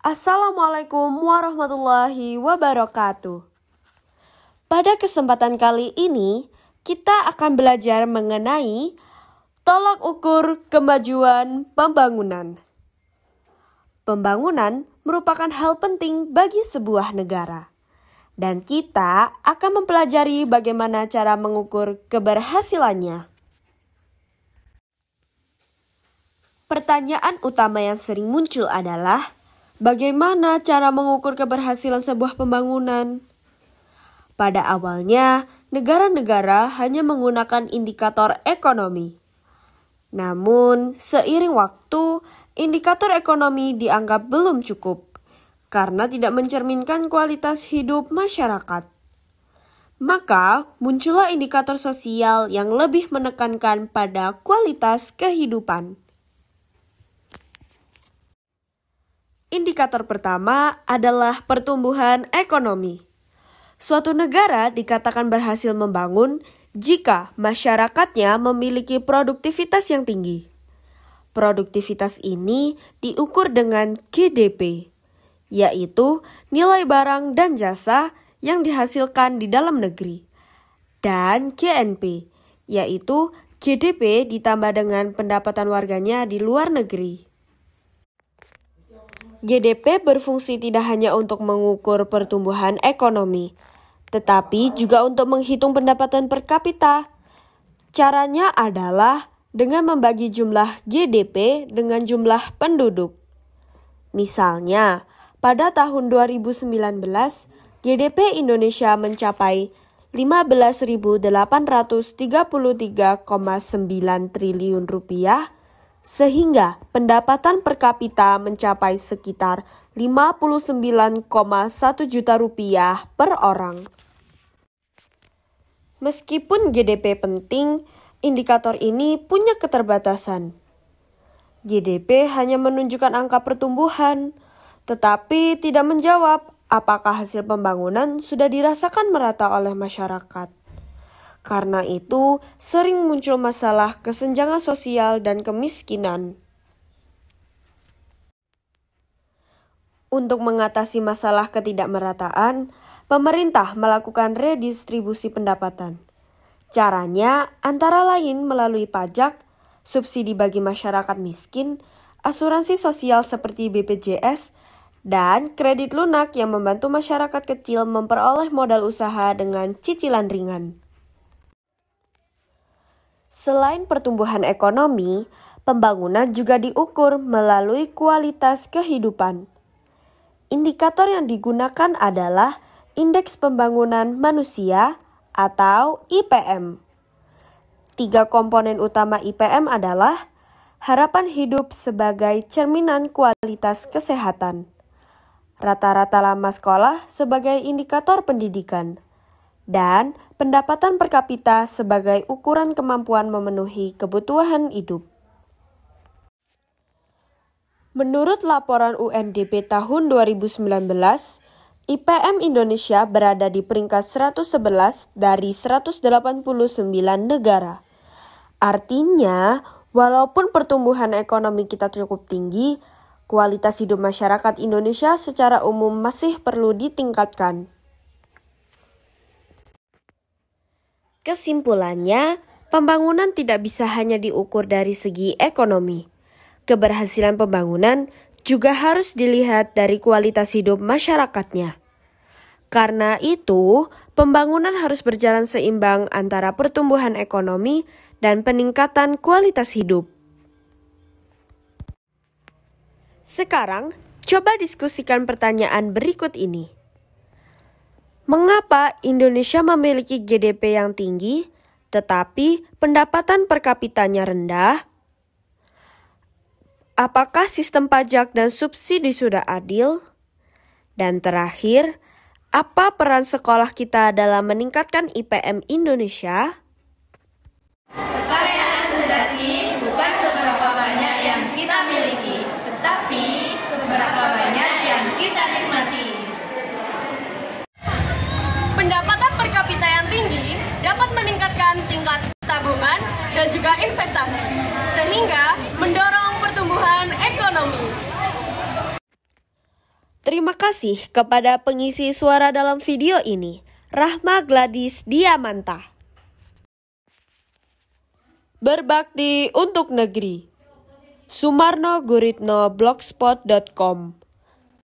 Assalamualaikum warahmatullahi wabarakatuh. Pada kesempatan kali ini, kita akan belajar mengenai tolak ukur kemajuan pembangunan. Pembangunan merupakan hal penting bagi sebuah negara. Dan kita akan mempelajari bagaimana cara mengukur keberhasilannya. Pertanyaan utama yang sering muncul adalah, bagaimana cara mengukur keberhasilan sebuah pembangunan? Pada awalnya, negara-negara hanya menggunakan indikator ekonomi. Namun, seiring waktu, indikator ekonomi dianggap belum cukup karena tidak mencerminkan kualitas hidup masyarakat. Maka, muncullah indikator sosial yang lebih menekankan pada kualitas kehidupan. Indikator pertama adalah pertumbuhan ekonomi. Suatu negara dikatakan berhasil membangun jika masyarakatnya memiliki produktivitas yang tinggi. Produktivitas ini diukur dengan GDP, yaitu nilai barang dan jasa yang dihasilkan di dalam negeri, dan GNP, yaitu GDP ditambah dengan pendapatan warganya di luar negeri. GDP berfungsi tidak hanya untuk mengukur pertumbuhan ekonomi, tetapi juga untuk menghitung pendapatan per kapita. Caranya adalah dengan membagi jumlah GDP dengan jumlah penduduk. Misalnya, pada tahun 2019, GDP Indonesia mencapai 15.833,9 triliun rupiah, sehingga pendapatan per kapita mencapai sekitar 59,1 juta rupiah per orang. Meskipun GDP penting, indikator ini punya keterbatasan. GDP hanya menunjukkan angka pertumbuhan, tetapi tidak menjawab apakah hasil pembangunan sudah dirasakan merata oleh masyarakat. Karena itu, sering muncul masalah kesenjangan sosial dan kemiskinan. Untuk mengatasi masalah ketidakmerataan, pemerintah melakukan redistribusi pendapatan. Caranya antara lain melalui pajak, subsidi bagi masyarakat miskin, asuransi sosial seperti BPJS, dan kredit lunak yang membantu masyarakat kecil memperoleh modal usaha dengan cicilan ringan. Selain pertumbuhan ekonomi, pembangunan juga diukur melalui kualitas kehidupan. Indikator yang digunakan adalah Indeks Pembangunan Manusia atau IPM. 3 komponen utama IPM adalah harapan hidup sebagai cerminan kualitas kesehatan, rata-rata lama sekolah sebagai indikator pendidikan, dan pendapatan per kapita sebagai ukuran kemampuan memenuhi kebutuhan hidup. Menurut laporan UNDP tahun 2019, IPM Indonesia berada di peringkat 111 dari 189 negara. Artinya, walaupun pertumbuhan ekonomi kita cukup tinggi, kualitas hidup masyarakat Indonesia secara umum masih perlu ditingkatkan. Kesimpulannya, pembangunan tidak bisa hanya diukur dari segi ekonomi. Keberhasilan pembangunan juga harus dilihat dari kualitas hidup masyarakatnya. Karena itu, pembangunan harus berjalan seimbang antara pertumbuhan ekonomi dan peningkatan kualitas hidup. Sekarang, coba diskusikan pertanyaan berikut ini. Mengapa Indonesia memiliki GDP yang tinggi, tetapi pendapatan per kapitanya rendah? Apakah sistem pajak dan subsidi sudah adil? Dan terakhir, apa peran sekolah kita dalam meningkatkan IPM Indonesia? Kekayaan sejati bukan seberapa banyak yang kita miliki, tetapi seberapa banyak yang kita nikmati. Pendapatan per kapita yang tinggi dapat meningkatkan tingkat tabungan dan juga investasi, sehingga mendorong pertumbuhan ekonomi. Terima kasih kepada pengisi suara dalam video ini, Rahma Gladys Diamanta. Berbakti untuk negeri. Sumarno Guritno blogspot.com